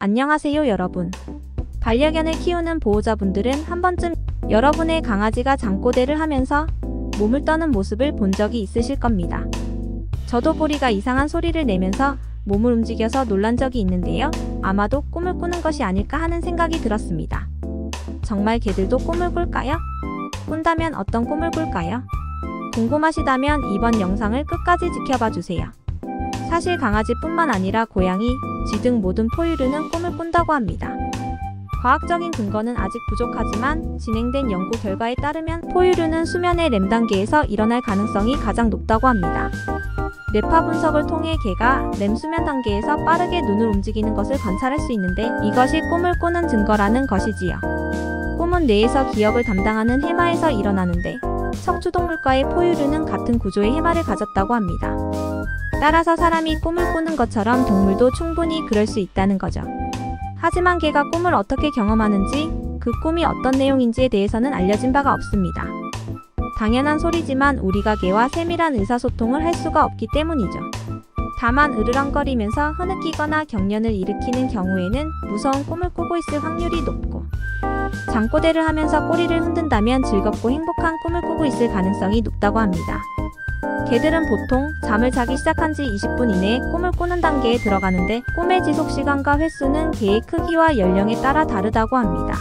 안녕하세요 여러분. 반려견을 키우는 보호자분들은 한 번쯤 여러분의 강아지가 잠꼬대를 하면서 몸을 떠는 모습을 본 적이 있으실 겁니다. 저도 보리가 이상한 소리를 내면서 몸을 움직여서 놀란 적이 있는데요. 아마도 꿈을 꾸는 것이 아닐까 하는 생각이 들었습니다. 정말 개들도 꿈을 꿀까요? 꾼다면 어떤 꿈을 꿀까요? 궁금하시다면 이번 영상을 끝까지 지켜봐 주세요. 사실 강아지뿐만 아니라 고양이, 쥐 등 모든 포유류는 꿈을 꾼다고 합니다. 과학적인 근거는 아직 부족하지만 진행된 연구 결과에 따르면 포유류는 수면의 렘 단계에서 일어날 가능성이 가장 높다고 합니다. 뇌파 분석을 통해 개가 렘 수면 단계에서 빠르게 눈을 움직이는 것을 관찰할 수 있는데 이것이 꿈을 꾸는 증거라는 것이지요. 꿈은 뇌에서 기억을 담당하는 해마에서 일어나는데 척추동물과의 포유류는 같은 구조의 해마를 가졌다고 합니다. 따라서 사람이 꿈을 꾸는 것처럼 동물도 충분히 그럴 수 있다는 거죠. 하지만 개가 꿈을 어떻게 경험하는지, 그 꿈이 어떤 내용인지에 대해서는 알려진 바가 없습니다. 당연한 소리지만 우리가 개와 세밀한 의사소통을 할 수가 없기 때문이죠. 다만 으르렁거리면서 흐느끼거나 경련을 일으키는 경우에는 무서운 꿈을 꾸고 있을 확률이 높고, 잠꼬대를 하면서 꼬리를 흔든다면 즐겁고 행복한 꿈을 꾸고 있을 가능성이 높다고 합니다. 개들은 보통 잠을 자기 시작한 지 20분 이내에 꿈을 꾸는 단계에 들어가는데 꿈의 지속 시간과 횟수는 개의 크기와 연령에 따라 다르다고 합니다.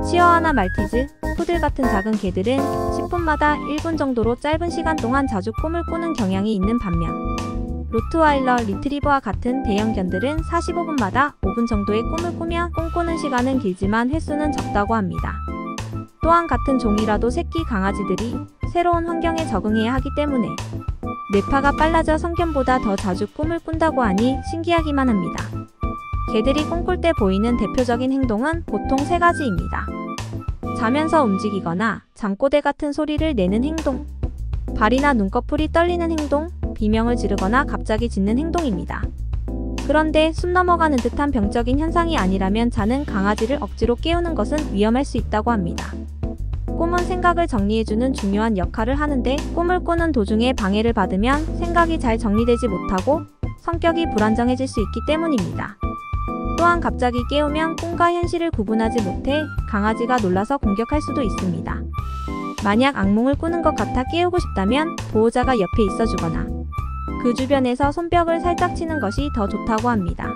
치어와나 말티즈, 푸들 같은 작은 개들은 10분마다 1분 정도로 짧은 시간 동안 자주 꿈을 꾸는 경향이 있는 반면 로트와일러, 리트리버와 같은 대형견들은 45분마다 5분 정도의 꿈을 꾸며 꿈꾸는 시간은 길지만 횟수는 적다고 합니다. 또한 같은 종이라도 새끼 강아지들이 새로운 환경에 적응해야 하기 때문에 뇌파가 빨라져 성견보다 더 자주 꿈을 꾼다고 하니 신기하기만 합니다. 개들이 꿈꿀 때 보이는 대표적인 행동은 보통 3가지입니다. 자면서 움직이거나 잠꼬대 같은 소리를 내는 행동, 발이나 눈꺼풀이 떨리는 행동, 비명을 지르거나 갑자기 짖는 행동입니다. 그런데 숨 넘어가는 듯한 병적인 현상이 아니라면 자는 강아지를 억지로 깨우는 것은 위험할 수 있다고 합니다. 꿈은 생각을 정리해주는 중요한 역할을 하는데 꿈을 꾸는 도중에 방해를 받으면 생각이 잘 정리되지 못하고 성격이 불안정해질 수 있기 때문입니다. 또한 갑자기 깨우면 꿈과 현실을 구분하지 못해 강아지가 놀라서 공격할 수도 있습니다. 만약 악몽을 꾸는 것 같아 깨우고 싶다면 보호자가 옆에 있어주거나 그 주변에서 손뼉을 살짝 치는 것이 더 좋다고 합니다.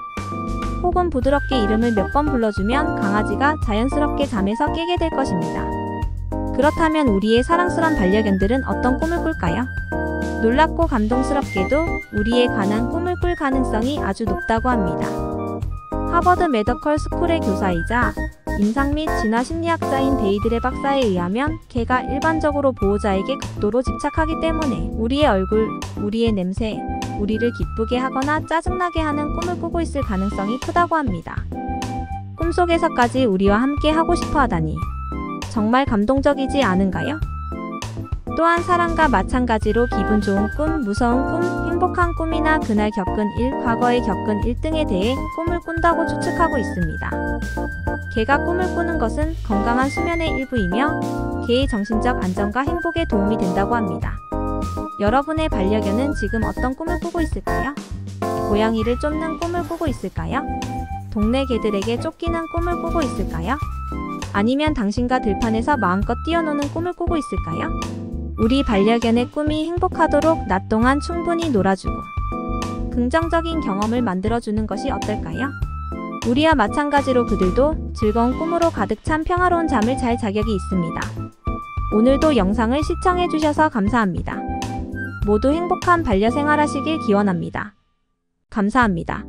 혹은 부드럽게 이름을 몇 번 불러주면 강아지가 자연스럽게 잠에서 깨게 될 것입니다. 그렇다면 우리의 사랑스런 반려견들은 어떤 꿈을 꿀까요? 놀랍고 감동스럽게도 우리에 관한 꿈을 꿀 가능성이 아주 높다고 합니다. 하버드 메디컬 스쿨의 교사이자 임상 및 진화 심리학자인 데이드레 박사에 의하면 개가 일반적으로 보호자에게 극도로 집착하기 때문에 우리의 얼굴, 우리의 냄새, 우리를 기쁘게 하거나 짜증나게 하는 꿈을 꾸고 있을 가능성이 크다고 합니다. 꿈속에서까지 우리와 함께 하고 싶어 하다니 정말 감동적이지 않은가요? 또한 사랑과 마찬가지로 기분 좋은 꿈, 무서운 꿈, 행복한 꿈이나 그날 겪은 일, 과거에 겪은 일 등에 대해 꿈을 꾼다고 추측하고 있습니다. 개가 꿈을 꾸는 것은 건강한 수면의 일부이며 개의 정신적 안정과 행복에 도움이 된다고 합니다. 여러분의 반려견은 지금 어떤 꿈을 꾸고 있을까요? 고양이를 쫓는 꿈을 꾸고 있을까요? 동네 개들에게 쫓기는 꿈을 꾸고 있을까요? 아니면 당신과 들판에서 마음껏 뛰어노는 꿈을 꾸고 있을까요? 우리 반려견의 꿈이 행복하도록 낮 동안 충분히 놀아주고 긍정적인 경험을 만들어주는 것이 어떨까요? 우리와 마찬가지로 그들도 즐거운 꿈으로 가득 찬 평화로운 잠을 잘 자격이 있습니다. 오늘도 영상을 시청해주셔서 감사합니다. 모두 행복한 반려생활 하시길 기원합니다. 감사합니다.